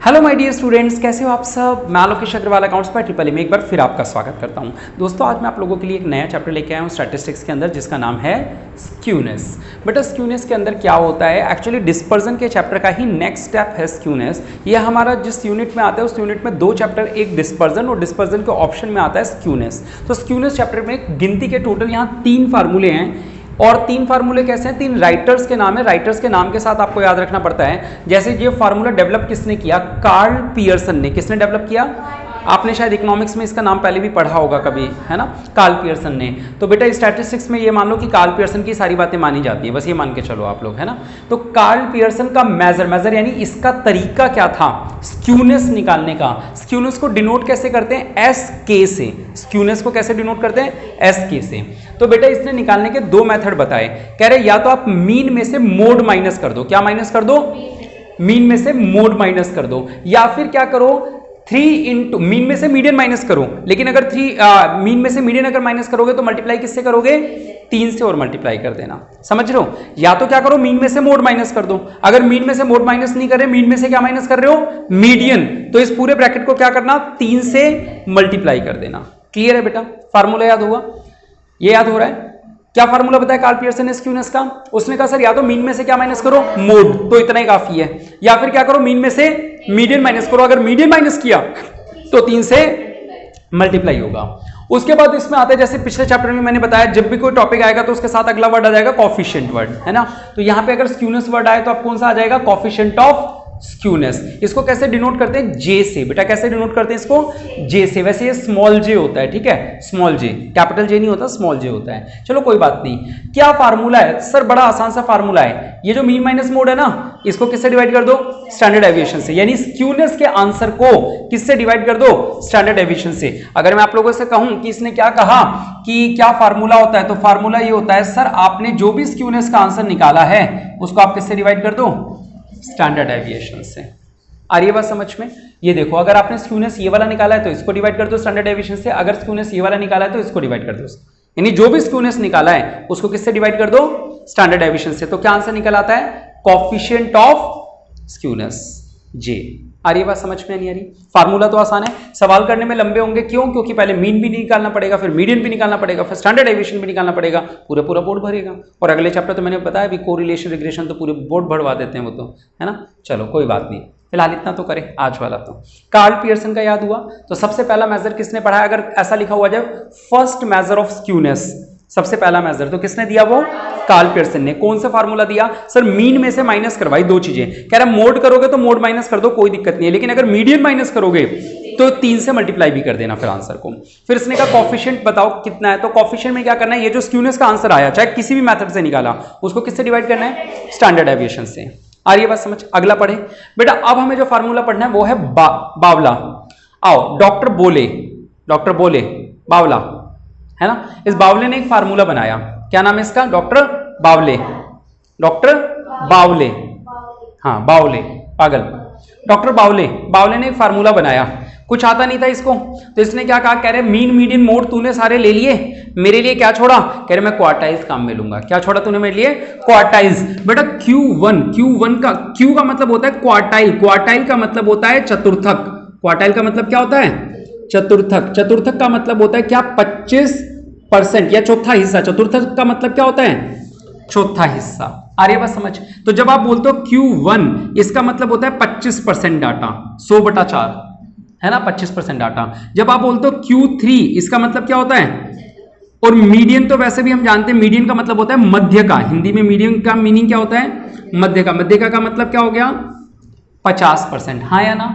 Hello my dear students, कैसे हो आप सब। मैं लोकेश अग्रवाल अकाउंट्स पर ट्रिपल में एक बार फिर आपका स्वागत करता हूं। दोस्तों, आज मैं आप लोगों के लिए एक नया चैप्टर लेके आया हूं स्टैटिस्टिक्स के अंदर, जिसका नाम है स्क्यूनेस। बेटा, स्क्यूनेस के अंदर क्या होता है? एक्चुअली डिस्पर्जन के चैप्टर का ही नेक्स्ट स्टेप है स्क्यूनेस। ये हमारा जिस यूनिट में आता है उस यूनिट में दो चैप्टर, एक डिस्पर्जन और डिस्पर्जन के ऑप्शन में आता है स्क्यूनेस। तो स्क्यूनेस चैप्टर में गिनती के टोटल यहाँ 3 फार्मूले हैं, और 3 फार्मूले कैसे हैं? 3 राइटर्स के नाम है। राइटर्स के नाम के साथ आपको याद रखना पड़ता है। जैसे ये फार्मूला डेवलप किसने किया? कार्ल पियर्सन ने। किसने डेवलप किया? आपने शायद इकोनॉमिक्स में इसका नाम पहले भी पढ़ा होगा कभी, है ना, कार्ल पियर्सन ने। तो बेटा स्टैटिस्टिक्स में ये मान लो कि कार्ल पियर्सन की सारी बातें मानी जाती है, बस ये मान के चलो आप लोग, है ना। तो कार्ल पियर्सन का मेजर यानी इसका तरीका क्या था स्क्यूनेस निकालने का? स्क्यूनेस को डिनोट कैसे करते हैं? एस के से। स्क्यूनेस को कैसे डिनोट करते हैं? एस के से। तो बेटा इसने निकालने के 2 मेथड बताए। कह रहे या तो आप मीन में से मोड माइनस कर दो। क्या माइनस कर दो? मीन में से मोड माइनस कर दो। या फिर क्या करो, 3 इंटू मीन में से मीडियन माइनस करो। लेकिन अगर मीन में से मीडियन अगर माइनस करोगे तो मल्टीप्लाई किससे करोगे? 3 से और मल्टीप्लाई कर देना। समझ रहे हो? या तो क्या करो, मीन में से मोड माइनस कर दो। अगर मीन में से मोड माइनस नहीं कर रहे, मीन में से क्या माइनस कर रहे हो? मीडियन। तो इस पूरे ब्रैकेट को क्या करना? 3 से मल्टीप्लाई कर देना। क्लियर है बेटा? फार्मूला याद होगा? ये याद हो रहा है? क्या फार्मूला बताया कार्ल पियर्सन ने स्क्यूनेस का? उसने कहा सर या तो मीन में से क्या माइनस करो? मोड। तो इतना ही काफी है। या फिर क्या करो, मीन में से मीडियन माइनस करो। अगर मीडियन माइनस किया तो 3 से मल्टीप्लाई होगा। उसके बाद इसमें आता है, जैसे पिछले चैप्टर में मैंने बताया, जब भी कोई टॉपिक आएगा तो उसके साथ अगला वर्ड आ जाएगा कोफिशिएंट वर्ड, है ना। तो यहां पे अगर स्क्यूनेस वर्ड आए तो अब कौन सा आ जाएगा? Coefficient of skewness. इसको कैसे डिनोट करते हैं? जे से। बेटा कैसे डिनोट करते हैं इसको? जे से। वैसे ये स्मॉल जे होता है, ठीक है, स्मॉल जे, कैपिटल जे नहीं होता, स्मॉल जे होता है। चलो कोई बात नहीं। क्या फार्मूला है सर? बड़ा आसान सा फार्मूला है। ये जो मीन माइनस मोड है ना, इसको किससे डिवाइड कर दो? स्टैंडर्ड डेविएशन से। यानी स्क्यूनेस के आंसर को किससे डिवाइड कर दो? स्टैंडर्ड डेविएशन से। अगर मैं आप लोगों से कहूं कि इसने क्या कहा कि क्या फार्मूला होता है, तो फार्मूला ये होता है सर, आपने जो भी स्क्यूनेस का आंसर निकाला है उसको आप किससे डिवाइड कर दो? स्टैंडर्ड डेविएशन से। आ रही है बात समझ में? ये देखो, अगर आपने स्क्यूनेस ये वाला निकाला है तो इसको डिवाइड कर दो स्टैंडर्ड डेविएशन से। अगर स्क्यूनेस ये वाला निकाला है तो इसको डिवाइड कर दो। यानी जो भी स्क्यूनेस निकाला है उसको किससे डिवाइड कर दो? स्टैंडर्ड डेविएशन से। तो क्या आंसर निकल आता है? कोफिशिएंट ऑफ स्क्यूनेस, जे। आ रही है बात समझ में? नहीं आ रही? फार्मूला तो आसान है, सवाल करने में लंबे होंगे। क्यों? क्योंकि पहले मीन भी निकालना पड़ेगा, फिर मीडियन भी निकालना पड़ेगा, फिर स्टैंडर्ड डेविएशन भी निकालना पड़ेगा। पूरा बोर्ड भरेगा। और अगले चैप्टर तो मैंने बताया अभी, कोरिलेशन रिग्रेशन तो पूरे बोर्ड भरवा देते हैं वो तो, है ना। चलो कोई बात नहीं, फिलहाल इतना तो करें आज वाला। तो कार्ल पियर्सन का याद हुआ। तो सबसे पहला मेजर किसने पढ़ा? अगर ऐसा लिखा हुआ जाए फर्स्ट मेजर ऑफ स्क्यूनेस, सबसे पहला मेजर तो किसने दिया? वो कार्ल पियर्सन ने। कौन सा फार्मूला दिया? सर मीन में से माइनस करवाई 2 चीजें। कह रहा मोड करोगे तो मोड माइनस कर दो, कोई दिक्कत नहीं है, लेकिन अगर मीडियन माइनस करोगे तो 3 से मल्टीप्लाई भी कर देना फिर आंसर को। फिर इसने कहा कोफिशिएंट बताओ कितना है। तो कोफिशिएंट में क्या करना है? ये जो स्क्यूनेस का आंसर आया, चाहे किसी भी मेथड से निकाला, उसको किससे डिवाइड करना है? स्टैंडर्ड डेविएशन से। आ रही है बात समझ? अगला पढ़े बेटा। अब हमें जो फार्मूला पढ़ना है वो है बावला। आओ, डॉक्टर बोले बावला, है ना। इस बावले ने एक फार्मूला बनाया। क्या नाम है इसका? डॉक्टर बावले। हाँ, बावले, पागल। डॉक्टर बावले ने एक फार्मूला बनाया। कुछ आता नहीं था इसको, तो इसने क्या कहा? कह रहे मीन मीडियन मोड तूने सारे ले लिए, मेरे लिए क्या छोड़ा? कह रहे मैं क्वार्टाइल्स काम में लूंगा। क्या छोड़ा तूने मेरे लिए? क्वार्टाइल्स। बेटा Q1 का Q का मतलब होता है क्वार्टाइल, क्वार्टाइल का मतलब होता है चतुर्थक। क्वार्टाइल का मतलब क्या होता है? चतुर्थक। चतुर्थक का मतलब होता है क्या? 25% या चौथा हिस्सा। चतुर्थक का मतलब क्या होता है? चौथा हिस्सा। आ रही है बात समझ? तो जब आप बोलते हो Q1, इसका मतलब होता है 25% डाटा, 100/4, है ना, 25% डाटा। जब आप बोलते हो Q3, इसका मतलब क्या होता है? और मीडियन तो वैसे भी हम जानते हैं, मीडियन का मतलब होता है मध्य का। हिंदी में मीडियन का मीनिंग क्या होता है? मध्य का। मध्य का मतलब क्या हो गया? 50%। हाँ या ना?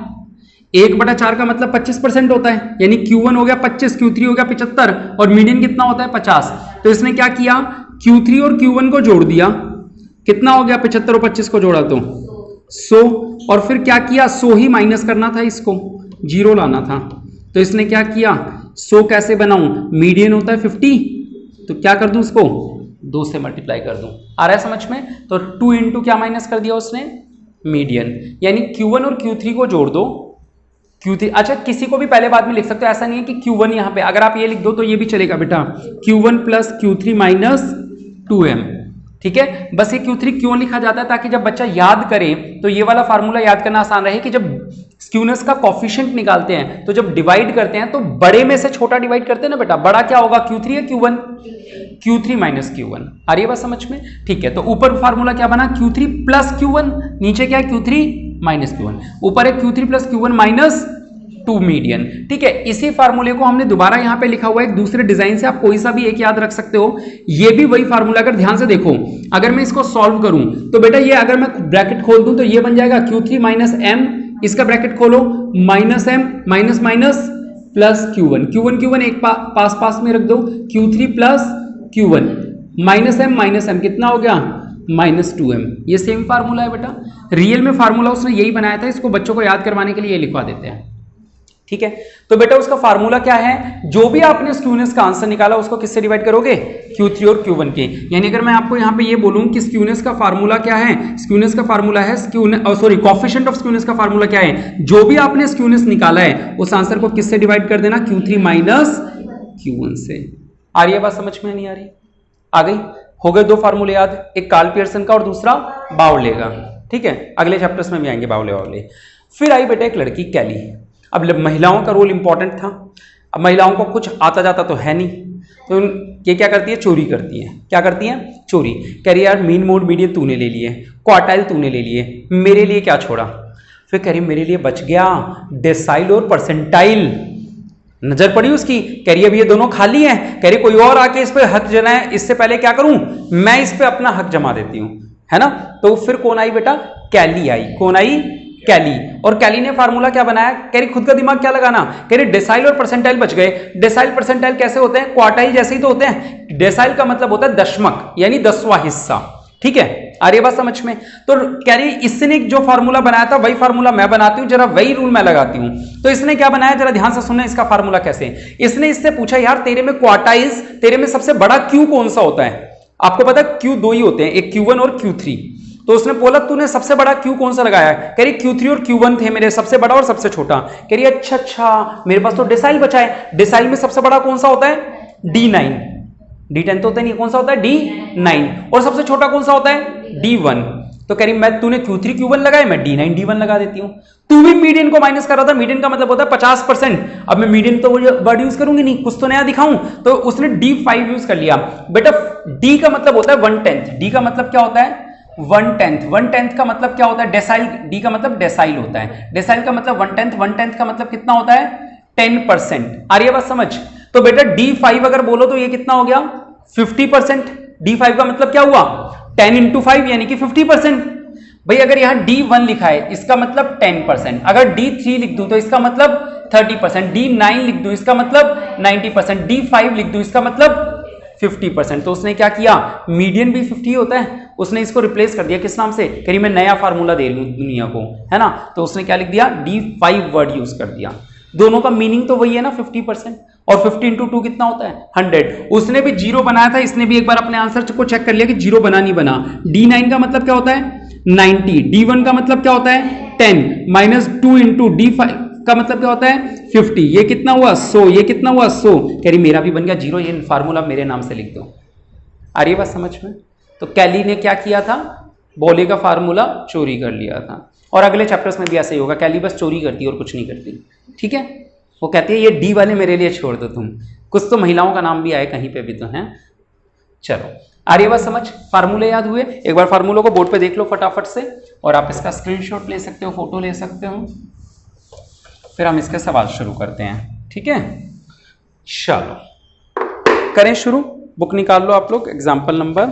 1/4 का मतलब 25% होता है, यानी Q1 हो गया 25, Q3 हो गया 75, और मीडियन कितना होता है? 50। तो इसने क्या किया? Q3 और Q1 को जोड़ दिया। कितना हो गया? 75 और 25 को जोड़ा तो 100। और फिर क्या किया? 100 ही माइनस करना था, इसको 0 लाना था। तो इसने क्या किया? 100 कैसे बनाऊं? मीडियन होता है 50, तो क्या कर दूं? उसको 2 से मल्टीप्लाई कर दूं। आ रहा है समझ में? तो 2 इंटू क्या माइनस कर दिया उसने? मीडियन। यानी Q1 और Q3 को जोड़ दो। Q3, अच्छा किसी को भी पहले बाद में लिख सकते हो, ऐसा नहीं है कि Q1 यहां पे अगर आप ये लिख दो तो ये भी चलेगा बेटा, Q1 plus Q3 minus 2m। ठीक है, बस ये Q3 क्यों लिखा जाता है? ताकि जब बच्चा याद करे तो ये वाला फार्मूला याद करना आसान रहे कि जब स्क्यूनेस का कॉफिशिएंट निकालते हैं तो जब डिवाइड करते हैं तो बड़े में से छोटा डिवाइड करते हैं ना बेटा, बड़ा क्या होगा, Q3 या Q1? Q3 minus Q1। आ रही है बात समझ में? ठीक है, तो ऊपर फार्मूला क्या बना, Q3 प्लस Q1, नीचे क्या है, Q3 माइनस Q1, ऊपर है Q3 plus Q1 minus 2 median. ठीक है, इसी फार्मूले को हमने दोबारा यहां पे लिखा हुआ है एक दूसरे डिजाइन से, आप कोई सा भी एक याद रख सकते हो। ये भी वही फार्मूला, अगर ध्यान से देखो, अगर मैं इसको सॉल्व करूं तो बेटा ये अगर मैं ब्रैकेट खोल दूं तो ये बन जाएगा Q3 माइनस M, इसका ब्रैकेट खोलो, minus M minus minus plus Q1 एक पास में रख दो, Q3 plus Q1 minus M कितना हो गया, माइनस 2M। ये सेम फार्मूला है बेटा, रियल में फार्मूला उसने यही बनाया था, इसको बच्चों को याद करवाने के लिए ये लिखवा देते हैं। ठीक है, तो बेटा उसका फार्मूला क्या है, जो भी आपने स्क्यूनेस का आंसर निकाला उसको किससे डिवाइड करोगे, Q3 और Q1 के। यानी अगर मैं आपको यहां पे ये बोलूं कि स्क्यूनेस का फार्मूला क्या है, स्क्यूनेस का फार्मूला है कॉफिशिएंट ऑफ स्क्यूनेस का फार्मूला क्या है, जो भी आपने स्क्यूनेस निकाला है उस आंसर को किससे डिवाइड कर देना, Q3 माइनस Q1 से। आ रही है बात समझ में, नहीं आ रही? आ गई, हो गए दो फार्मूले याद, एक कार्ल पियर्सन का और दूसरा बाउले का। ठीक है, अगले चैप्टर्स में भी आएंगे बाउले। फिर आई बेटा एक लड़की कैली। अब महिलाओं का रोल इंपॉर्टेंट था, अब महिलाओं को कुछ आता जाता तो है नहीं, तो ये क्या करती है, चोरी करती है। क्या करती है, चोरी। कह रही यार मीन मोड मीडियन तूने ले लिए, क्वार्टाइल तूने ले लिए, मेरे लिए क्या छोड़ा। फिर कह रही मेरे लिए बच गया डेसाइल और परसेंटाइल। नजर पड़ी उसकी, कह रही अब ये दोनों खाली हैं, कह रही कोई और आके इस पे हक जमाए, इससे पहले क्या करूं, मैं इस पे अपना हक जमा देती हूं, है ना। तो फिर कौन आई बेटा, कैली आई। कौन आई, कैली। और कैली ने फार्मूला क्या बनाया, कह रही खुद का दिमाग क्या लगाना, कह रही डेसाइल और परसेंटाइल बच गए। डेसाइल परसेंटाइल कैसे होते हैं, क्वार्टाइल जैसे ही तो होते हैं। डेसाइल का मतलब होता है दशमक, यानी 10वां हिस्सा। ठीक है, आ रही है बात समझ में। तो कह रही इसने जो फार्मूला बनाया था वही फार्मूला मैं बनाती हूं, जरा वही रूल मैं लगाती हूं। तो इसने क्या बनाया, जरा ध्यान से सुनना इसका फार्मूला कैसे। इसने इससे पूछा यार तेरे में क्वार्टाइल्स, तेरे में सबसे बड़ा क्यू कौन सा होता है। आपको पता है क्यू दो ही होते हैं, एक Q1 और Q3। तो उसने बोला तूने सबसे बड़ा क्यू कौन सा लगाया है, कह रही Q3 और Q1 थे मेरे, सबसे बड़ा और सबसे छोटा। कह रही अच्छा मेरे पास तो डेसाइल बचा है। डेसाइल में सबसे बड़ा कौन सा होता है, D9। D10 तो होता नहीं, कौन सा होता है, D9। और सबसे छोटा कौन सा होता है, D1। तो कह रही मैं, तूने Q3 Q1 लगाए, मैं D9 D1 लगा देती हूं। तू भी मीडियन को माइनस कर रहा था, मीडियन का मतलब होता है 50%। अब मैं मीडियन तो वर्ड यूज करूंगी नहीं, कुछ तो नया दिखाऊं, तो उसने D5 यूज कर लिया। बेटा D का मतलब होता है 1/10। D का मतलब क्या होता है, 1/10। 1/10 का मतलब क्या होता है, डेसाइल। D का मतलब डेसाइल होता है, डेसाइल का मतलब 1/10। 1/10 का मतलब कितना होता है, 10%। आ रही है बात समझ। तो बेटा D5 अगर बोलो तो ये कितना हो गया, 50%। D5 का मतलब क्या हुआ, 10 × 5 यानी कि 50%। भाई अगर यहां D1 लिखा है इसका मतलब 10%, अगर D3 लिख दूं तो इसका मतलब 30%, D9 लिख दूं इसका मतलब 90%, D5 लिख दूं इसका मतलब 50%। तो उसने क्या किया, मीडियन भी 50 होता है, उसने इसको रिप्लेस कर दिया किस नाम से, कह रही मैं नया फार्मूला दे रही हूं दुनिया को, है ना। तो उसने क्या लिख दिया, D5 वर्ड यूज कर दिया। दोनों का मीनिंग तो वही है ना, 50%। और 50 × 2 कितना होता है, 100। उसने भी जीरो बनाया था, इसने भी एक बार अपने आंसर को चेक कर लिया कि जीरो बना नहीं बना। D9 का मतलब क्या होता है, 90। D1 का मतलब क्या होता है, 10 माइनस 2 × D5 का मतलब क्या होता है, 50। ये कितना हुआ, 100। ये कितना हुआ, 100। कह रही मेरा भी बन गया जीरो, ये फार्मूला मेरे नाम से लिख दो। आ रही है बात समझ में। तो कैली ने क्या किया था, बोले का फार्मूला चोरी कर लिया था। और अगले चैप्टर्स में भी ऐसे ही होगा, कैली बस चोरी करती है और कुछ नहीं करती। ठीक है, वो कहती है ये D वाले मेरे लिए छोड़ दो तुम। कुछ तो महिलाओं का नाम भी आए कहीं पे भी तो है। चलो आ रही है बात समझ, फार्मूले याद हुए। एक बार फार्मूलों को बोर्ड पे देख लो फटाफट से, और आप इसका स्क्रीनशॉट ले सकते हो, फोटो ले सकते हो। फिर हम इसके सवाल शुरू करते हैं। ठीक है, चलो करें शुरू। बुक निकाल लो आप लोग, एग्जाम्पल नंबर।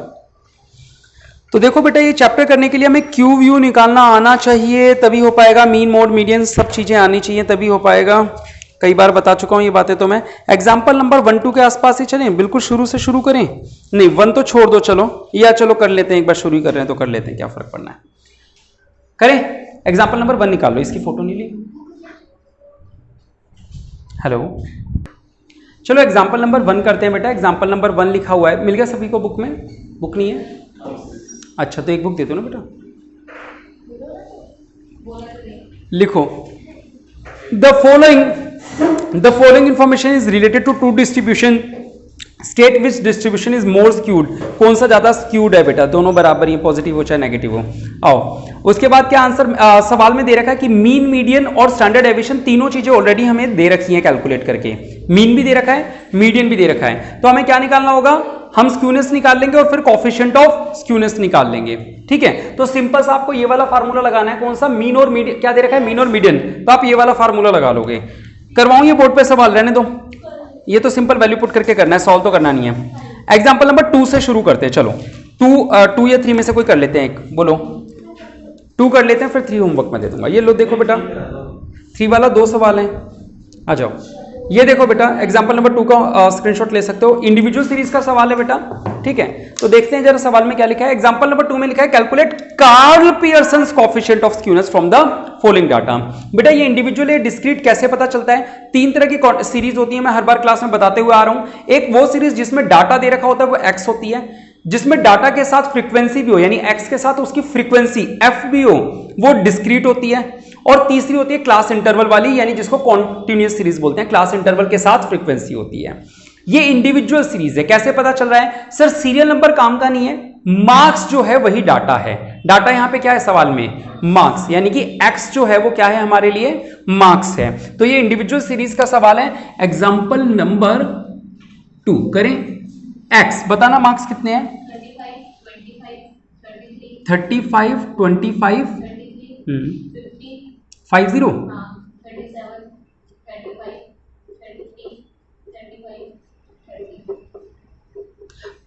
तो देखो बेटा ये चैप्टर करने के लिए हमें क्यू व्यू निकालना आना चाहिए, तभी हो पाएगा। मीन मोड मीडियन सब चीजें आनी चाहिए तभी हो पाएगा। कई बार बता चुका हूं ये बातें तो मैं। एग्जाम्पल नंबर 1 2 के आसपास ही चलें, बिल्कुल शुरू से शुरू करें। नहीं 1 तो छोड़ दो, चलो या चलो कर लेते हैं, एक बार शुरू कर रहे हैं तो कर लेते हैं, क्या फर्क पड़ना है। करें, एग्जाम्पल नंबर 1 निकाल लो। इसकी फोटो नहीं ली, हेलो। चलो एग्जाम्पल नंबर 1 करते हैं बेटा। एग्जाम्पल नंबर 1 लिखा हुआ है, मिल गया सभी को बुक में? बुक नहीं है, अच्छा तो एक बुक दे दो ना बेटा। लिखो, the following information is related to truth distribution state which distribution is more skewed, कौन सा ज्यादा स्क्यूड है बेटा, दोनों बराबर ही, पॉजिटिव हो चाहे नेगेटिव हो। आओ उसके बाद क्या आंसर सवाल में दे रखा है कि मीन, मीडियन और स्टैंडर्ड डेविएशन तीनों चीजें ऑलरेडी हमें दे रखी हैं कैलकुलेट करके, मीन भी दे रखा है, मीडियन भी दे रखा है, तो हमें क्या निकालना होगा, हम स्क्यूनेस निकाल लेंगे और फिर कोफिशिएंट ऑफ स्क्यूनेस निकाल लेंगे। ठीक है, तो सिंपल सा आपको ये वाला फार्मूला लगाना है, कौन सा, मीन और मीडियन, क्या दे रखा है, मीन और मीडियन, तो आप ये वाला फार्मूला लगा लोगे। करवाऊं ये बोर्ड पे सवाल, रहने दो, ये तो सिंपल वैल्यू पुट करके करना है, सॉल्व तो करना नहीं है। एग्जांपल नंबर 2 से शुरू करते हैं, चलो 2 या 3 में से कोई कर लेते हैं एक, बोलो 2 कर लेते हैं, फिर 3 होमवर्क में दे दूंगा। ये लो देखो बेटा 3 वाला 2 सवाल है, आ जाओ। ये देखो बेटा एग्जांपल नंबर 2 का स्क्रीनशॉट ले सकते हो, इंडिविजुअल सीरीज का सवाल है बेटा। ठीक है, तो देखते हैं जरा सवाल में क्या लिखा है। एग्जांपल नंबर 2 में लिखा है calculate Karl Pearson's coefficient of skewness from the following data. बेटा ये इंडिविजुअल है, डिस्क्रीट कैसे पता चलता है, 3 तरह की सीरीज होती है, मैं हर बार क्लास में बताते हुए आ रहा हूं। एक वो सीरीज जिसमें डाटा दे रखा होता है वो एक्स होती है, जिसमें डाटा के साथ फ्रीक्वेंसी भी हो, यानी एक्स के साथ उसकी फ्रीक्वेंसी एफ भी हो, वो डिस्क्रीट होती है। और तीसरी होती है क्लास इंटरवल वाली, यानी जिसको कॉन्टिन्यूअस सीरीज बोलते हैं, क्लास इंटरवल के साथ फ्रीक्वेंसी होती है। ये इंडिविजुअल सीरीज है। कैसे पता चल रहा है सर, सीरियल नंबर काम का नहीं है, मार्क्स जो है वही डाटा है। डाटा यहां पे क्या है सवाल में, मार्क्स, यानी कि एक्स जो है वो क्या है हमारे लिए, मार्क्स है। तो ये इंडिविजुअल सीरीज का सवाल है। एग्जांपल नंबर 2 करें, एक्स बताना, मार्क्स कितने हैं, 35, 25, 50,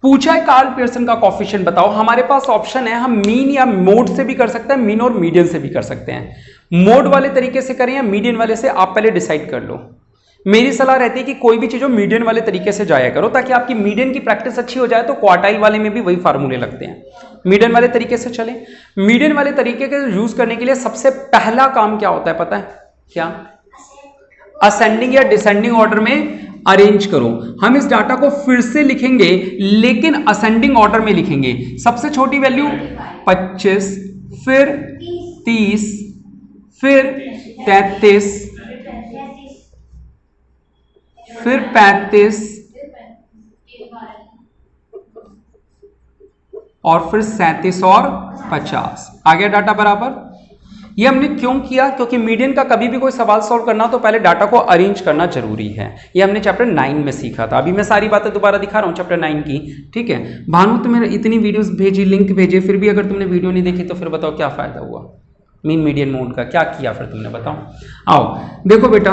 पूछा है कार्ल पियर्सन का कोएफिशिएंट बताओ। हमारे पास ऑप्शन है, हम मीन या मोड से भी कर सकते हैं, मीन और मीडियन से भी कर सकते हैं। मोड वाले तरीके से करें या मीडियन वाले से, आप पहले डिसाइड कर लो। मेरी सलाह रहती है कि कोई भी चीज हो मीडियन वाले तरीके से जाया करो, ताकि आपकी मीडियन की प्रैक्टिस अच्छी हो जाए। तो क्वार्टाइल वाले में भी वही फार्मूले लगते हैं, मीडियन वाले तरीके से चले। मीडियन वाले तरीके के यूज करने के लिए सबसे पहला काम क्या होता है पता है क्या, असेंडिंग या डिसेंडिंग ऑर्डर में अरेंज करो। हम इस डाटा को फिर से लिखेंगे, लेकिन असेंडिंग ऑर्डर में लिखेंगे। सबसे छोटी वैल्यू 25, फिर 30, फिर 33, फिर 35 और फिर 37 और 50। आ गया डाटा बराबर। ये हमने क्यों किया, क्योंकि मीडियन का कभी भी कोई सवाल सॉल्व करना तो पहले डाटा को अरेंज करना जरूरी है। ये हमने चैप्टर 9 में सीखा था। अभी मैं सारी बातें दोबारा दिखा रहा हूं चैप्टर 9 की। ठीक है भानु, तुम्हें इतनी वीडियोस भेजी, लिंक भेजे, फिर भी अगर तुमने वीडियो नहीं देखी तो फिर बताओ क्या फायदा हुआ। मीन मीडियन मोड का क्या किया फिर तुमने, बताओ। आओ देखो बेटा,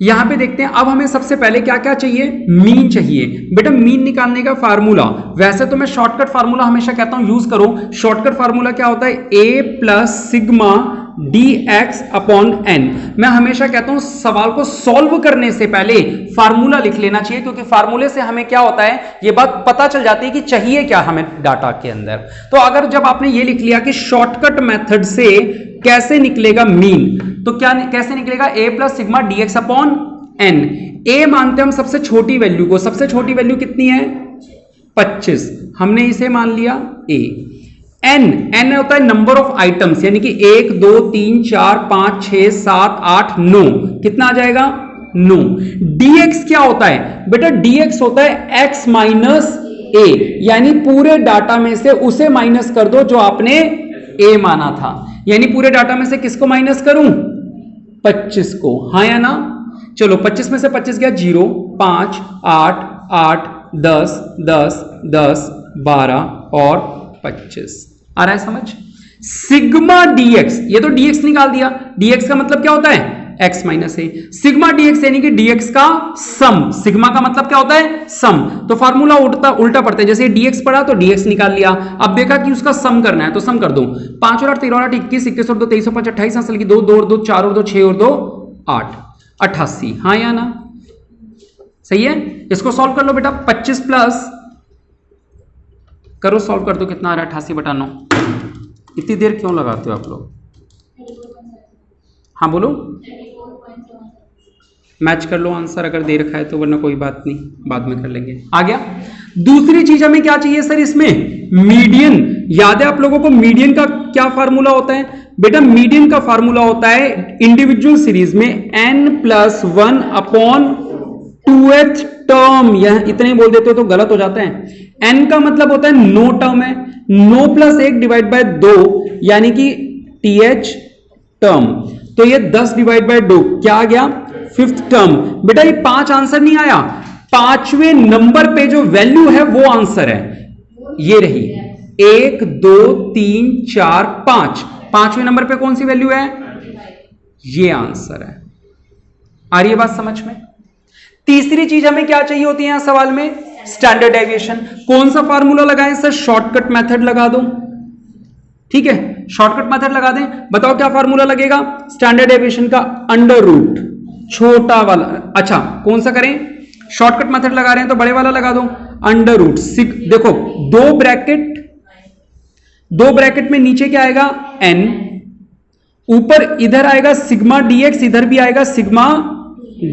यहां पे देखते हैं। अब हमें सबसे पहले क्या क्या चाहिए, मीन चाहिए। बेटा मीन निकालने का फार्मूला, वैसे तो मैं शॉर्टकट फार्मूला हमेशा कहता हूं यूज करो। शॉर्टकट फार्मूला क्या होता है, a plus sigma dx upon n। मैं हमेशा कहता हूं सवाल को सॉल्व करने से पहले फार्मूला लिख लेना चाहिए, क्योंकि फार्मूले से हमें क्या होता है, ये बात पता चल जाती है कि चाहिए क्या हमें डाटा के अंदर। तो अगर जब आपने ये लिख लिया कि शॉर्टकट मेथड से कैसे निकलेगा मीन, तो क्या कैसे निकलेगा, a plus sigma dx upon n। a मानते हैं हम सबसे छोटी वैल्यू को, सबसे छोटी वैल्यू कितनी है 25, हमने इसे मान लिया a। n होता है नंबर ऑफ आइटम्स, यानी कि 1 2 3 4 5 6 7 8 9, कितना आ जाएगा 9। dx क्या होता है बेटा, dx होता है x माइनस a, यानी पूरे डाटा में से उसे माइनस कर दो जो आपने a माना था। यानी पूरे डाटा में से किसको माइनस करूं, 25 को, हाँ या ना। चलो 25 में से 25 गया 0, 5 8 8 10 10 10 12 और 25। आ रहा है समझ। सिग्मा dx, ये तो dx निकाल दिया, dx का मतलब क्या होता है x माइनस ए। सिग्मा dx यानी कि dx का सम, सिग्मा का मतलब क्या होता है सम। तो फार्मूला उल्टा पड़ता है, जैसे dx पढ़ा तो dx निकाल लिया। अब देखा कि उसका सम करना है तो सम कर दो, 5 और 8 13 और 8 21, 21 और 2 23 और 5 28, असल की 2 2 और 2 4 और 2 6 और 2 8, 88, हाँ या ना, सही है। इसको सॉल्व कर लो बेटा, 25 प्लस करो, सॉल्व कर दो, कितना आ रहा है 88/9। इतनी देर क्यों लगाते हो आप लोग, हाँ बोलो, मैच कर लो आंसर अगर दे रखा है तो, वरना कोई बात नहीं बाद में कर लेंगे। आ गया। दूसरी चीज हमें क्या चाहिए सर इसमें, मीडियन। याद है आप लोगों को मीडियन का क्या फार्मूला होता है बेटा, मीडियन का फार्मूला होता है इंडिविजुअल सीरीज में n+1 अपॉन 2th टर्म, यह इतने ही बोल देते हो तो गलत हो जाते हैं। n का मतलब होता है नो टर्म है, नो प्लस 1 डिवाइड बाय 2 यानी कि th टर्म, तो ये 10 डिवाइड बाय 2 क्या आ गया 5th टर्म। बेटा ये 5 आंसर नहीं आया, 5वें नंबर पे जो वैल्यू है वो आंसर है, ये रही 1 2 3 4 5, 5वें नंबर पे कौन सी वैल्यू है, ये आंसर है। आ रही है बात समझ में। तीसरी चीज हमें क्या चाहिए होती है यहां सवाल में, स्टैंडर्ड डेविएशन। कौन सा फार्मूला लगाएं सर, शॉर्टकट मेथड लगा दो, ठीक है शॉर्टकट मेथड लगा दें। बताओ क्या फार्मूला लगेगा स्टैंडर्ड डेविएशन का, अंडर रूट छोटा वाला, अच्छा कौन सा करें, शॉर्टकट मेथड लगा रहे हैं तो बड़े वाला लगा दो, अंडर रूट। देखो दो ब्रैकेट में नीचे क्या आएगा n, ऊपर इधर आएगा सिग्मा dx, इधर भी आएगा सिग्मा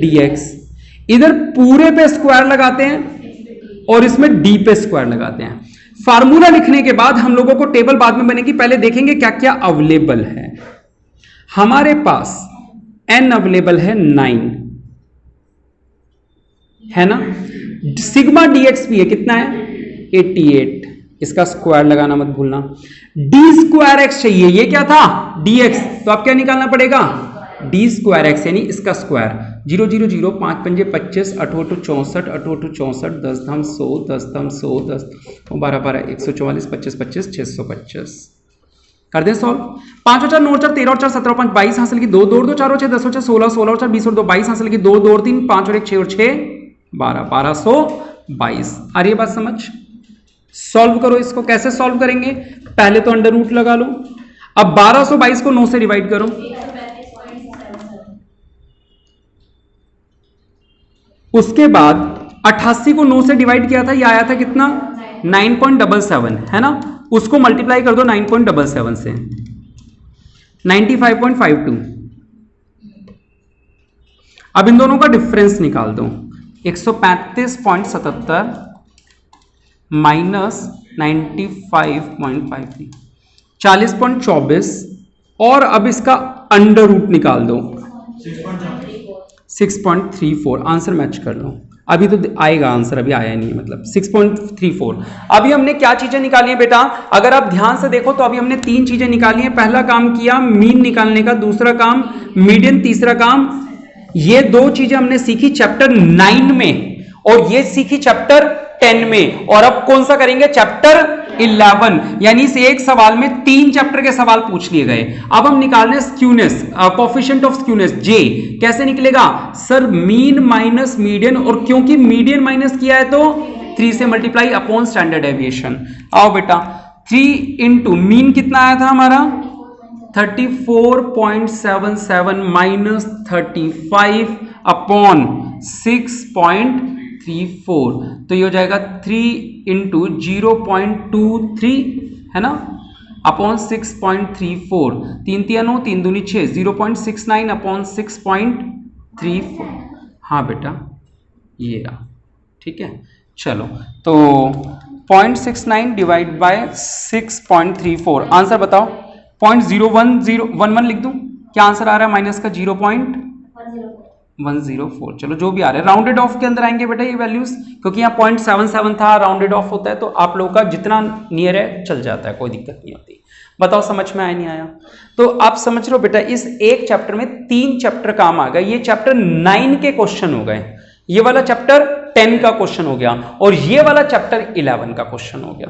dx, इधर पूरे पे स्क्वायर लगाते हैं और इसमें d पे स्क्वायर लगाते हैं। फार्मूला लिखने के बाद हम लोगों को टेबल बाद में बनेगी, पहले देखेंगे क्या क्या अवेलेबल है। हमारे पास n अवेलेबल है 9 है ना, सिग्मा dx भी है, कितना है 88, इसका स्क्वायर लगाना मत भूलना। d स्क्वायर x चाहिए, ये क्या था dx, तो आप क्या निकालना पड़ेगा d स्क्वायर x यानी इसका स्क्वायर। 0 0 0 5 पंजे 25, 8 8 64, 8 8 64, 10 धाम 100, 10 धाम 100, 10 12 12 144, 25 25 625। कर दें सॉल्व। 5 और 4 9 और 4 13 और 4 17 और 5 22 हासिल की 2 2 और 2 4 और 6 10 और 6 16 16 और 4 20 और 2 22 हासिल की 2 2 और 3 5 और 1 6 और 6 12 1222। आ रही है बात समझ। सॉल्व करो इसको, कैसे सॉल्व करेंगे, पहले तो अंडर रूट लगा लो, अब 1222 को 9 से डिवाइड करो, उसके बाद 88 को 9 से डिवाइड किया था, ये आया था कितना 9.77 है ना, उसको मल्टीप्लाई कर दो 9.77 से 95.52। अब इन दोनों का डिफरेंस निकाल दो, 135.77 माइनस 95.53 40.24, और अब इसका अंडर रूट निकाल दो 6.34, आंसर मैच कर लो। अभी तो आएगा आंसर, अभी आया नहीं, मतलब 6.34। अभी हमने क्या चीजें निकाली है बेटा, अगर आप ध्यान से देखो तो अभी हमने 3 चीजें निकाली हैं। पहला काम किया मीन निकालने का, दूसरा काम मीडियन, तीसरा काम ये 2 चीजें हमने सीखी चैप्टर 9 में और ये सीखी चैप्टर 10 में, और अब कौन सा करेंगे चैप्टर 11, यानी इस एक सवाल में 3 चैप्टर के सवाल पूछ लिए गए। अब हम निकालने skewness, coefficient of skewness J कैसे निकलेगा सर, मीन माइनस मीडियन, और क्योंकि मीडियन माइनस किया है तो 3 से मल्टीप्लाई अपॉन स्टैंडर्ड डेविएशन। आओ बेटा 3 इंटू मीन कितना आया था हमारा 34.77 माइनस 35 अपॉन 6.34, तो ये हो जाएगा 3 इंटू 0.23 है ना अपॉन 6.34, 3 3 9 3 दूनी 6, 0.69 अपॉन 6.34। हाँ बेटा ये रहा, ठीक है चलो, तो 0.69 डिवाइड बाय 6.34, आंसर बताओ 0.01011 लिख दूं, क्या आंसर आ रहा है माइनस का 0.104। चलो जो भी आ रहा है, राउंडेड ऑफ के अंदर आएंगे बेटा ये वैल्यूज, क्योंकि यहाँ 0.77 था, राउंडेड ऑफ होता है तो आप लोगों का जितना नियर है चल जाता है, कोई दिक्कत नहीं होती। बताओ समझ में आया नहीं आया, तो आप समझ रहे हो बेटा इस एक चैप्टर में 3 चैप्टर काम आ गए। ये चैप्टर 9 के क्वेश्चन हो गए, ये वाला चैप्टर 10 का क्वेश्चन हो गया, और ये वाला चैप्टर 11 का क्वेश्चन हो गया।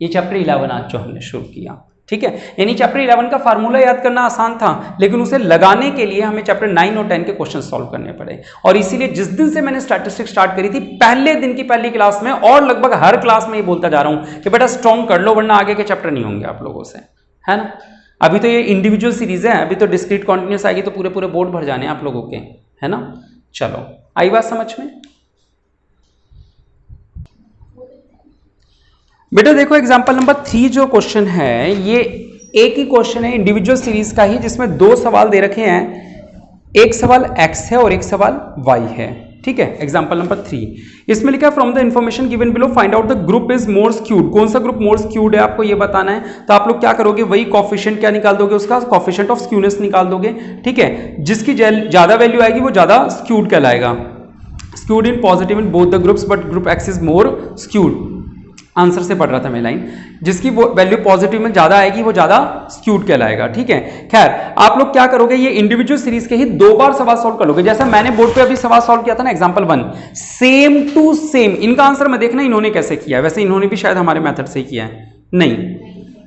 ये चैप्टर 11 आज जो हमने शुरू किया, ठीक है, यानी चैप्टर 11 का फार्मूला याद करना आसान था, लेकिन उसे लगाने के लिए हमें चैप्टर 9 और 10 के क्वेश्चन सॉल्व करने पड़े। और इसीलिए जिस दिन से मैंने स्टैटिस्टिक्स स्टार्ट करी थी, पहले दिन की पहली क्लास में और लगभग हर क्लास में ये बोलता जा रहा हूं कि बेटा स्ट्रॉन्ग कर लो, वरना आगे के चैप्टर नहीं होंगे आप लोगों से, है ना। अभी तो ये इंडिविजुअल सीरीज है, अभी तो डिस्क्रीट कॉन्टिन्यूस आएगी तो पूरे पूरे बोर्ड भर जाने आप लोगों के, है ना। चलो आई बात समझ में बेटा। देखो एग्जाम्पल नंबर 3 जो क्वेश्चन है, ये एक ही क्वेश्चन है इंडिविजुअल सीरीज का ही, जिसमें 2 सवाल दे रखे हैं, एक सवाल x है और एक सवाल y है, ठीक है। एग्जाम्पल नंबर 3 इसमें लिखा है from the information given below find out the group is more skewed. कौन सा ग्रुप मोर स्क्यूड है आपको ये बताना है, तो आप लोग क्या करोगे, वही कोएफिशिएंट क्या निकाल दोगे, उसका कोएफिशिएंट ऑफ स्क्यूनेस निकाल दोगे, ठीक है। जिसकी ज्यादा वैल्यू आएगी वो ज्यादा स्क्यूड कहलाएगा। Skewed in positive in both the groups but group x is more skewed. Answer से पढ़ रहा था मैं लाइन, जिसकी वो वैल्यू पॉजिटिव में ज्यादा आएगी वो ज्यादा स्क्यूड कहलाएगा। ठीक है, खैर आप लोग क्या करोगे, ये इंडिविजुअल सीरीज के ही 2 बार सवाल सॉल्व कर लोगे। जैसा मैंने बोर्ड पे अभी सवाल सॉल्व किया था ना एग्जांपल 1, सेम टू सेम इनका आंसर मैं देखना इन्होंने कैसे किया है। वैसे इन्होंने भी शायद हमारे मेथड से किया है, नहीं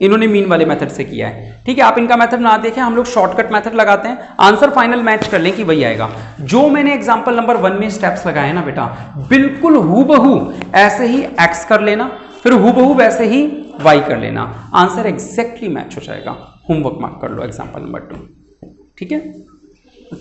इन्होंने मीन वाले मेथड से किया है। ठीक है, आप इनका मेथड ना देखें, हम लोग शॉर्टकट मेथड लगाते हैं, आंसर फाइनल मैच कर लें कि वही आएगा। जो मैंने एग्जांपल नंबर 1 में स्टेप्स लगाए ना बेटा, बिल्कुल हूबहू ऐसे ही एक्स कर लेना, फिर हूबहू वैसे ही वाई कर लेना, आंसर एग्जैक्टली मैच हो जाएगा। होमवर्क मार्क कर लो एग्जांपल नंबर 2। ठीक है,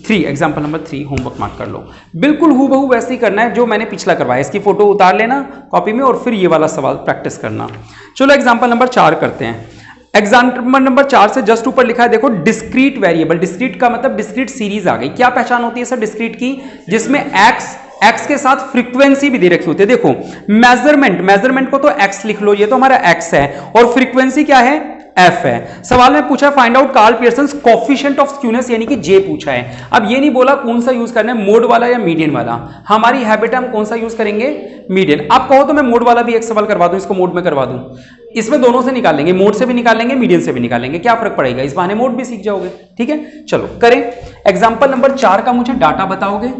3 एग्जांपल नंबर 3 होमवर्क मार्क कर लो। बिल्कुल हूबहू वैसे ही करना है जो मैंने पिछला करवाया, इसकी फोटो उतार लेना कॉपी में और फिर ये वाला सवाल प्रैक्टिस करना। चलो एग्जांपल नंबर 4 करते हैं। एग्जाम्पल नंबर 4 से जस्ट ऊपर लिखा है देखो, डिस्क्रीट वेरिएबल। डिस्क्रीट का मतलब डिस्क्रीट सीरीज आ गई। क्या पहचान होती है सर डिस्क्रीट की, जिसमें एक्स के साथ फ्रीक्वेंसी भी दे रखी होती है। देखो मेजरमेंट को तो एक्स लिख लो, ये तो हमारा एक्स है, और फ्रीक्वेंसी क्या है, एफ है। सवाल में पूछा find out Karl Pearson's coefficient of skewness, यानी कि जे पूछा है। अब ये नहीं बोला कौन सा यूज करना है, मोड वाला या मीडियन वाला। हमारी हैबिट है हम कौन सा यूज करेंगे, मीडियन। आप कहो तो मैं मोड वाला भी एक सवाल करवा दूं, इसको मोड में करवा दूं, इसमें दोनों से निकालेंगे, मोड से भी निकालेंगे मीडियन से भी निकालेंगे, क्या फर्क पड़ेगा, इस बहाने मोड भी सीख जाओगे। ठीक है, चलो करें। एग्जाम्पल नंबर 4 का मुझे डाटा बताओगे,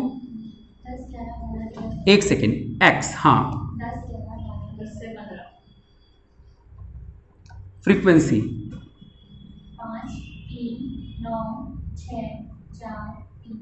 1 सेकेंड। एक्स, हाँ, फ्रीक्वेंसी 5, 3, 9, 6, 4, 3।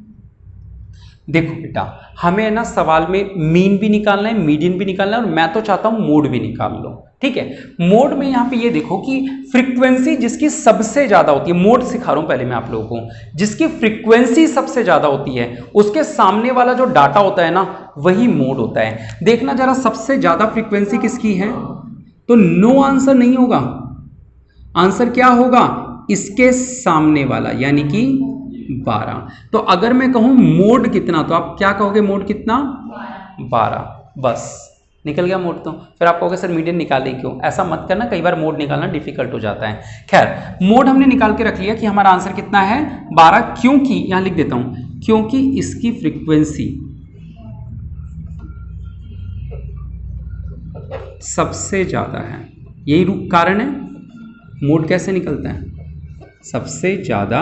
देखो बेटा, हमें ना सवाल में मीन भी निकालना है, मीडियन भी निकालना है, और मैं तो चाहता हूं मोड भी निकाल लो। ठीक है, मोड में यहां पे ये देखो कि फ्रीक्वेंसी जिसकी सबसे ज्यादा होती है, मोड सिखा रहा हूं पहले मैं आप लोगों को, जिसकी फ्रीक्वेंसी सबसे ज्यादा होती है उसके सामने वाला जो डाटा होता है ना वही मोड होता है। देखना जरा सबसे ज्यादा फ्रीक्वेंसी किसकी है, तो नो आंसर नहीं होगा, आंसर क्या होगा, इसके सामने वाला यानी कि 12। तो अगर मैं कहूं मोड कितना, तो आप क्या कहोगे, मोड कितना, 12। बस निकल गया मोड। तो फिर आप कहोगे सर मीडियन निकाले क्यों, ऐसा मत करना, कई बार मोड निकालना डिफिकल्ट हो जाता है। खैर मोड हमने निकाल के रख लिया कि हमारा आंसर कितना है, 12, क्योंकि यहां लिख देता हूं, क्योंकि इसकी फ्रीक्वेंसी सबसे ज्यादा है। यही कारण है, मोड कैसे निकलता है, सबसे ज्यादा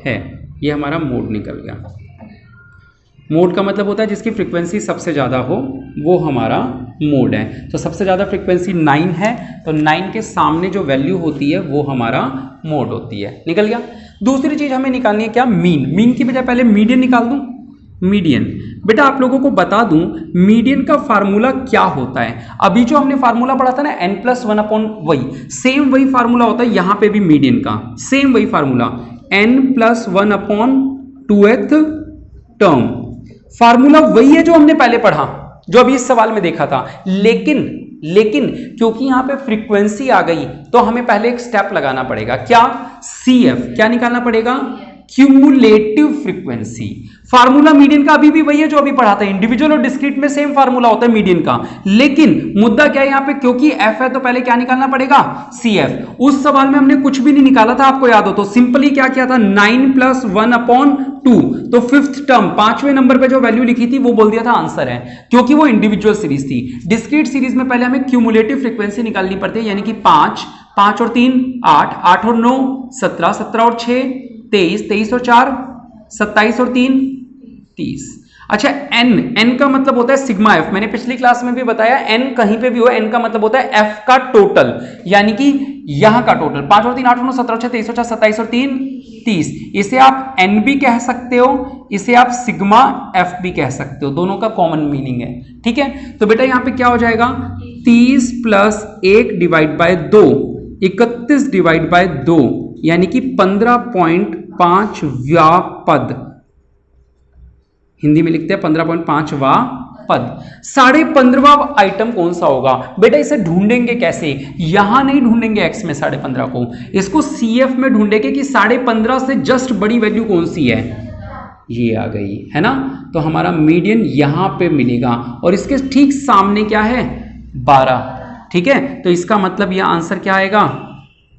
है, ये हमारा मोड निकल गया। मोड का मतलब होता है जिसकी फ्रीक्वेंसी सबसे ज्यादा हो वो हमारा मोड है। तो सबसे ज्यादा फ्रीक्वेंसी 9 है, तो 9 के सामने जो वैल्यू होती है वो हमारा मोड होती है। निकल गया। दूसरी चीज हमें निकालनी है क्या, मीन। मीन की बजाय पहले मीडियन निकाल दूं, मीडियन। बेटा आप लोगों को बता दूं मीडियन का फार्मूला क्या होता है। अभी जो हमने फार्मूला पढ़ा था ना n+1 वही, सेम वही फार्मूला होता है यहां पे भी मीडियन का, सेम वही फार्मूला, n+1/2th टर्म। फार्मूला वही है जो हमने पहले पढ़ा, जो अभी इस सवाल में देखा था। लेकिन क्योंकि यहां पे फ्रीक्वेंसी आ गई तो हमें पहले एक स्टेप लगाना पड़ेगा, क्या, CF, क्या निकालना पड़ेगा, क्यूमुलेटिव फ्रीक्वेंसी। फार्मूला मीडियन का अभी भी वही है जो अभी पढ़ा था, इंडिविजुअल और डिस्क्रीट में सेम फार्मूला होता है मीडियन का। लेकिन मुद्दा क्या है यहाँ पे, क्योंकि F है तो पहले क्या निकालना पड़ेगा, CF। उस सवाल में हमने कुछ भी नहीं निकाला था, आपको याद हो तो सिंपली क्या किया था, 9+1/2, तो 5th टर्म 5वें नंबर पे जो वैल्यू लिखी थी वो बोल दिया था आंसर है, क्योंकि वो इंडिविजुअल सीरीज थी। डिस्क्रीट सीरीज में पहले हमें क्यूमुलेटिव फ्रीक्वेंसी निकालनी पड़ती है, यानी कि 5 और 3 8, 8 और 9 17, 17 और 6 23, 23 और 4 27 और 3 30। अच्छा n का मतलब होता है सिग्मा f। मैंने पिछली क्लास में भी बताया n कहीं पे भी हो, n का मतलब होता है f का टोटल, यानी कि यहां का टोटल। 5 और 3 8 और 9 17 और 6 23 और 4 27 और 3 30। इसे आप n भी कह सकते हो, इसे आप सिग्मा f भी कह सकते हो, दोनों का कॉमन मीनिंग है। ठीक है, तो बेटा यहां पे क्या हो जाएगा, 30 + 1 डिवाइड बाय 2, 31 डिवाइड बाय 2, यानी कि 15.5वां पद, हिंदी में लिखते हैं 15.5वां पद। 15.5वां आइटम कौन सा होगा बेटा, इसे ढूंढेंगे कैसे, यहां नहीं ढूंढेंगे x में 15.5 को, इसको CF में ढूंढेंगे कि 15.5 से जस्ट बड़ी वैल्यू कौन सी है, ये आ गई है ना। तो हमारा मीडियन यहां पे मिलेगा और इसके ठीक सामने क्या है, 12। ठीक है, तो इसका मतलब यह आंसर क्या आएगा,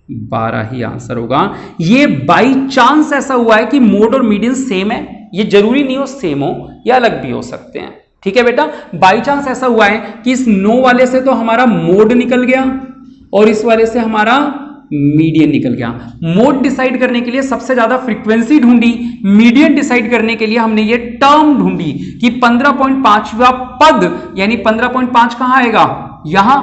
12 ही आंसर होगा। ये बाई चांस ऐसा हुआ है कि मोड और मीडियन सेम है, ये जरूरी नहीं हो सेम हो, या अलग भी हो सकते हैं। ठीक है बेटा, बाई चांस ऐसा हुआ है कि इस नो वाले से तो हमारा मोड निकल गया और इस वाले से हमारा मीडियन निकल गया। मोड डिसाइड करने के लिए सबसे ज्यादा फ्रीक्वेंसी ढूंढी, मीडियन डिसाइड करने के लिए हमने ये टर्म ढूंढी कि 15.5वां पद, यानी 15.5 कहां आएगा, यहां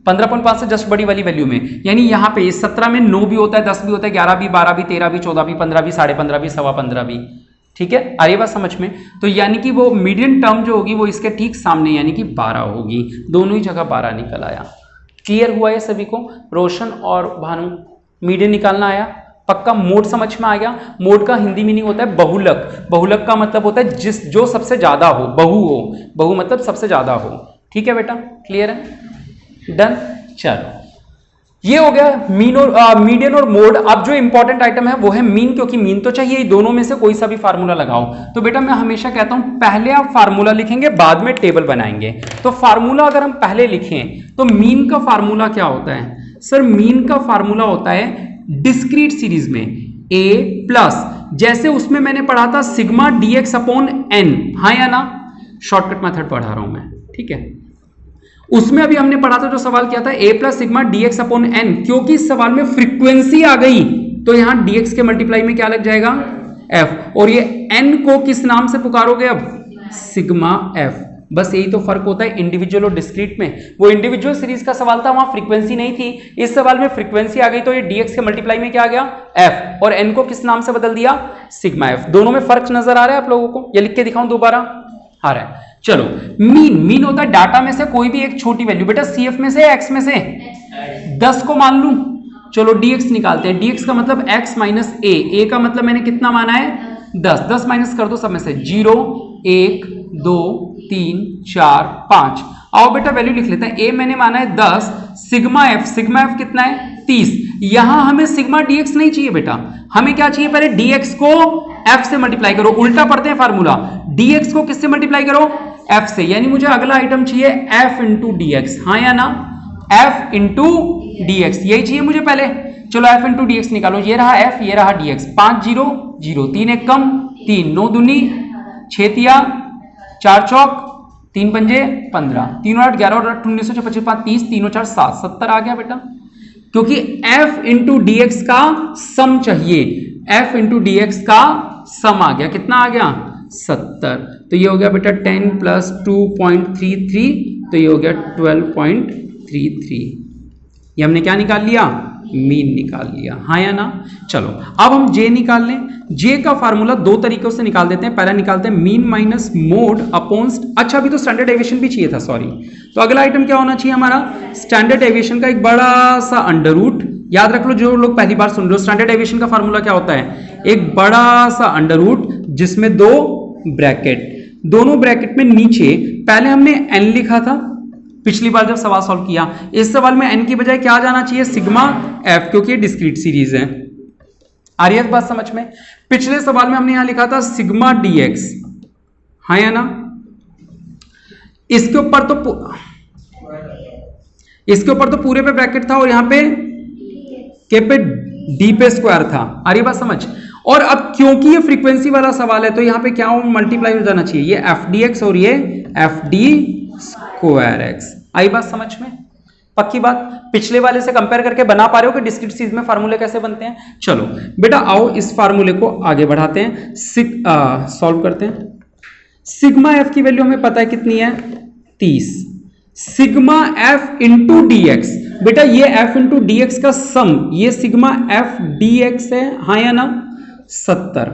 15.5 से जस्ट बड़ी वाली वैल्यू में, यानी यहां पे इस 17 में 9 भी होता है, 10 भी होता है, 11 भी, 12 भी, 13 भी, 14 भी, 15 भी, 15.5 भी, 15.25 भी। ठीक है, आ रही बात समझ में? तो यानी कि वो मीडियन टर्म जो होगी वो इसके ठीक सामने यानी कि 12 होगी। दोनों ही जगह 12 निकल आया। क्लियर हुआ है सभी को? रोशन और भानु, मीडियन निकालना आया? पक्का? मोड समझ में आ गया? मोड का हिंदी मीनिंग होता है बहुलक। बहुलक का मतलब होता है जो सबसे ज्यादा हो, बहु हो, बहु मतलब सबसे ज्यादा हो। ठीक है बेटा, क्लियर है? डन। चलो, ये हो गया मीन और मीडियन और मोड। अब जो इंपॉर्टेंट आइटम है वो है मीन, क्योंकि मीन तो चाहिए ही, दोनों में से कोई सा भी फार्मूला लगाओ। तो बेटा मैं हमेशा कहता हूं पहले आप फार्मूला लिखेंगे, बाद में टेबल बनाएंगे। तो फार्मूला अगर हम पहले लिखें तो मीन का फार्मूला क्या होता है? सर मीन का फार्मूला होता है डिस्क्रीट सीरीज में a प्लस, जैसे उसमें मैंने पढ़ा था सिग्मा dx अपॉन n, हाँ या ना? शॉर्टकट मेथड पढ़ा रहा हूं मैं, ठीक है। उसमें अभी हमने पढ़ा था, जो सवाल किया था a plus sigma dx upon n, क्योंकि इस सवाल में फ्रीक्वेंसी आ गई तो यहां dx के मल्टीप्लाई में क्या लग जाएगा? f, और ये n को किस नाम से पुकारोगे अब? Sigma f। बस यही तो फर्क होता है इंडिविजुअल और डिस्क्रीट में। वो इंडिविजुअल सीरीज का सवाल था, वहां फ्रीक्वेंसी नहीं थी। इस सवाल में फ्रीक्वेंसी आ गई तो ये dx के मल्टीप्लाई में क्या आ गया? f, और n को किस नाम से बदल दिया? Sigma f। दोनों में फर्क नजर आ रहा है आप लोगों को? ये लिख के दिखाऊं दोबारा? आ रहा है। चलो, मीन होता है डाटा में से कोई भी एक छोटी वैल्यू। बेटा CF में से x में से 10 को मान लूं, चलो dx निकालते हैं। dx का मतलब x माइनस a का मतलब मैंने कितना माना है? 10। 10 माइनस कर दो सब में से, 0 1 2 3 4 5। आओ बेटा वैल्यू लिख लेते हैं। a मैंने माना है 10, सिग्मा f कितना है? 30। यहां हमें सिग्मा dx नहीं चाहिए बेटा, हमें क्या चाहिए? पहले dx को f से मल्टीप्लाई करो। उल्टा पढ़ते हैं फार्मूला, dx को किससे मल्टीप्लाई करो? f से। यानी मुझे अगला आइटम चाहिए f इंटू dx, हाँ या ना? f इंटू dx, यही चाहिए मुझे पहले। चलो f इंटू dx निकालो, ये रहा f, ये रहा dx। 5 0 0, 3 1 कम 3, 9 दूनी 6 तिया 4 चौक 3 पंजे 15, 3 8 11 और 8 19 25 5 30, 3 4 7 70 आ गया बेटा, क्योंकि f इंटू dx का सम चाहिए। f इंटू dx का सम आ गया, कितना आ गया? 70। तो ये हो गया बेटा 10 प्लस 2.33, तो ये हो गया 12.33। ये हमने क्या निकाल लिया? मीन निकाल लिया, हाँ या ना? चलो अब हम जे निकाल लें। जे का फार्मूला दो तरीकों से निकाल देते हैं। पहला निकालते हैं मीन माइनस मोड अपॉन, अच्छा अभी तो स्टैंडर्ड डेविएशन भी चाहिए था, सॉरी। तो अगला आइटम क्या होना चाहिए हमारा? स्टैंडर्ड डेविएशन का एक बड़ा सा अंडर रूट। याद रख लो जो लोग पहली बार सुन रहे हो, स्टैंडर्ड डेविएशन का फार्मूला क्या होता है? एक बड़ा सा अंडर रूट जिसमें दो ब्रैकेट, दोनों ब्रैकेट में नीचे पहले हमने n लिखा था पिछली बार जब सवाल सॉल्व किया। इस सवाल में n की बजाय क्या जाना चाहिए? सिग्मा f, क्योंकि ये डिस्क्रीट सीरीज है। आ रही है बात समझ में? पिछले सवाल में हमने यहां लिखा था सिग्मा dx, हाँ या ना? इसके ऊपर तो पूरे पे ब्रैकेट था और यहां पे के पे डी पे स्क्वायर था। आ रही बात समझ? और अब क्योंकि ये फ्रीक्वेंसी वाला सवाल है तो यहां पे क्या मल्टीप्लाई हो जाना चाहिए, ये एफ डी एक्स और ये एफ डी स्क्वायर एक्स। आई बात समझ में? पक्की बात? पिछले वाले से कंपेयर करके बना पा रहे हो कि डिस्क्रीट सीरीज में फार्मूले कैसे बनते हैं? चलो बेटा आओ इस फार्मूले को आगे बढ़ाते हैं, सॉल्व करते हैं। सिग्मा एफ की वैल्यू हमें पता है कितनी है? 30। Sigma F into D x, बेटा ये एफ इंटू डी एक्स का सम, ये सिग्मा एफ डी एक्स है, हाँ या ना? 70,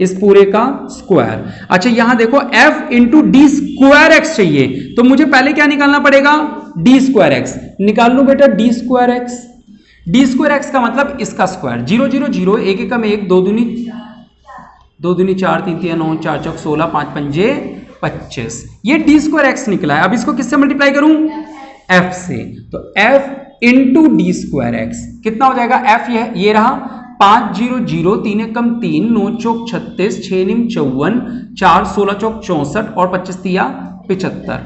इस पूरे का स्क्वायर। अच्छा यहां देखो f into D square x चाहिए, तो मुझे पहले क्या निकालना पड़ेगा? D square x. निकाल लो बेटा D square x. D square x का मतलब इसका स्क्वायर। 0 0 0, 1 1 1, 2 दूनी 4, 3 3 9, 4 चौक 16, 5 पंजे 25। ये डी स्क्वायर एक्स निकला है। अब इसको किससे मल्टीप्लाई करूं? f से। तो f into D square x कितना हो जाएगा? f ये रहा 5 0 0, 3 1 कम 3, 9 चौक 36, 6 निम 54, 4 16 चौक 64 और 25 तिया 75,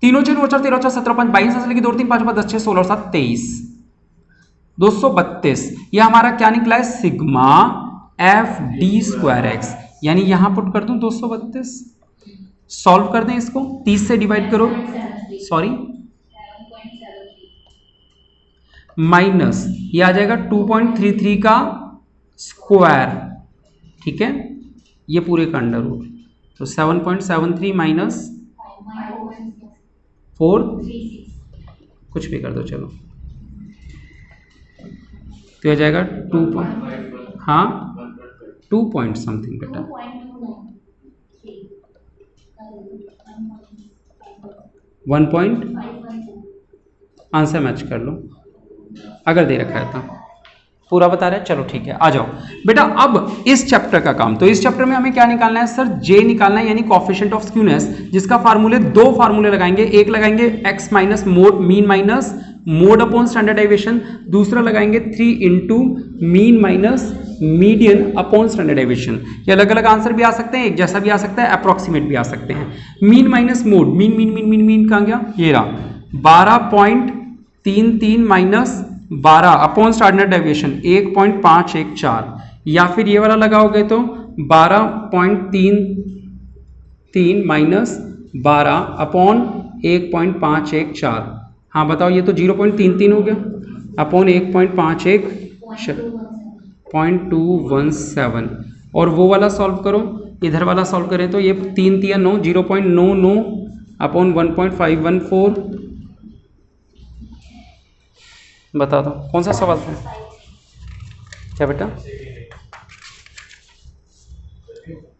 3 6 9 4 13 4 17 5 22 से लेके 2 3 5 5 10 6 16 7 23, 232। ये हमारा क्या निकला है? Sigma F D square x. यानी यहां पुट कर दूं 232। सॉल्व कर दें इसको, 30 से डिवाइड करो, सॉरी माइनस ये आ जाएगा 2.33 का स्क्वायर, ठीक है, ये पूरे का अंडर रूट, तो 7.73 माइनस 4 कुछ भी कर दो चलो, तो आ जाएगा 2 हाँ 2 पॉइंट समथिंग बेटा, 1 पॉइंट आंसर मैच कर लो अगर दे रखा है तो, पूरा बता रहा है, चलो ठीक है आ जाओ बेटा। अब इस चैप्टर का काम, तो इस चैप्टर में हमें क्या निकालना है सर, जे निकालना है, यानी कोएफिशिएंट ऑफ स्क्यूनेस, जिसका फार्मूले, दो फार्मूले लगाएंगे, एक लगाएंगे x minus mode mean minus mode upon standard deviation, दूसरा लगाएंगे 3 into mean minus median upon standard deviation. ये अलग अलग आंसर भी आ सकते हैं, एक जैसा भी आ सकता है, अप्रोक्सीमेट भी आ सकते हैं। Mean minus mode, mean mean mean mean mean कहाँ गया, ये रहा 12.33 माइनस 12 अपॉन स्टैंडर्ड डेविएशन 1.514, या फिर ये वाला लगाओगे तो 12.33 माइनस 12 अपॉन 1.514। हाँ बताओ, ये तो 0.33 हो गया अपॉन 1.514 और वो वाला सॉल्व करो, इधर वाला सॉल्व करें तो ये 3 3 9 0.99 अपॉन 1.514। बता दो कौन सा सवाल था, क्या बेटा,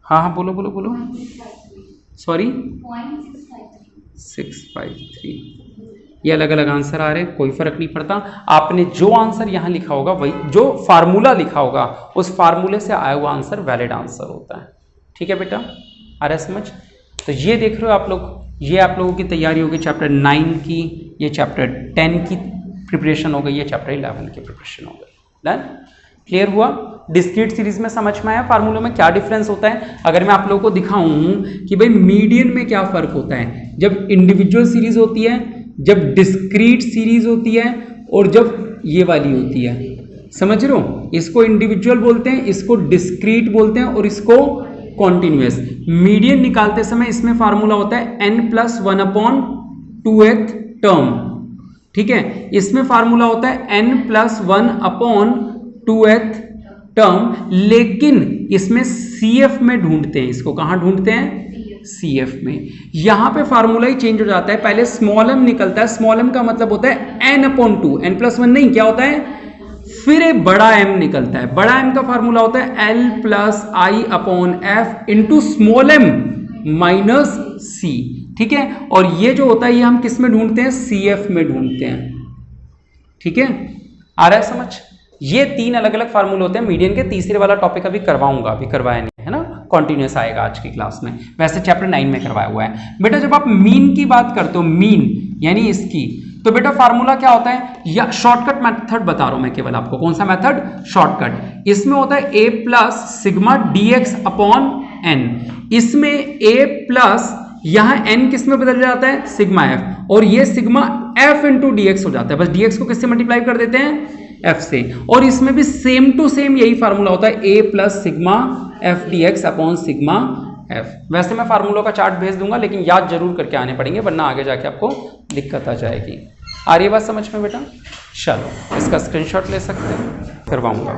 हाँ हाँ बोलो बोलो बोलो, सॉरी 653। ये अलग अलग आंसर आ रहे हैं, कोई फर्क नहीं पड़ता, आपने जो आंसर यहाँ लिखा होगा वही, जो फार्मूला लिखा होगा उस फार्मूले से आया हुआ आंसर वैलिड आंसर होता है, ठीक है बेटा, आ रहा है समझ। तो ये देख रहे हो आप लोग, ये आप लोगों की तैयारी होगी चैप्टर 9 की, ये चैप्टर 10 की प्रिपरेशन हो गई, ये चैप्टर 11 की प्रिपरेशन हो गई। डन, क्लियर हुआ। डिस्क्रीट सीरीज में समझ में आया फार्मूलों में क्या डिफरेंस होता है। अगर मैं आप लोगों को दिखाऊं कि भाई मीडियन में क्या फर्क होता है, जब इंडिविजुअल सीरीज होती है, जब डिस्क्रीट सीरीज होती है, और जब ये वाली होती है, समझ रहे हो, इसको इंडिविजुअल बोलते हैं, इसको डिस्क्रीट बोलते हैं, और इसको कॉन्टिन्यूअस। मीडियन निकालते समय इसमें फार्मूला होता है n+1/2th टर्म, ठीक है, इसमें फार्मूला होता है n+1/2th टर्म, लेकिन इसमें CF में ढूंढते हैं, इसको कहां ढूंढते हैं, CF में। यहां पे फार्मूला ही चेंज हो जाता है, पहले स्मॉल m निकलता है, स्मॉल m का मतलब होता है n/2, n+1 नहीं, क्या होता है, फिर एक बड़ा m निकलता है, बड़ा m का फार्मूला होता है L+I/F into small m minus c, ठीक है, और ये जो होता है ये हम किस में ढूंढते हैं, CF में ढूंढते हैं, ठीक है, आ रहा है समझ। ये 3 अलग अलग फार्मूले होते हैं मीडियन के। तीसरे वाला टॉपिक अभी करवाऊंगा, अभी करवाया नहीं है ना, कॉन्टिन्यूस आएगा आज की क्लास में, वैसे चैप्टर 9 में करवाया हुआ है बेटा। जब आप मीन की बात करते हो, मीन यानी इसकी, तो बेटा फार्मूला क्या होता है, या शॉर्टकट मेथड बता रहा हूं मैं केवल आपको, कौन सा मेथड, शॉर्टकट। इसमें होता है a plus sigma dx upon n, इसमें a प्लस यहां n किस में बदल जाता है, सिग्मा f, और ये सिग्मा f इंटू dx हो जाता है, बस dx को किससे मल्टीप्लाई कर देते हैं, f से, और इसमें भी सेम टू सेम यही फार्मूला होता है a plus sigma f dx upon sigma f। वैसे मैं फार्मूलों का चार्ट भेज दूंगा, लेकिन याद जरूर करके आने पड़ेंगे, वरना आगे जाके आपको दिक्कत आ जाएगी। आ रही बात समझ में बेटा, चलो इसका स्क्रीनशॉट ले सकते हैं, करवाऊंगा।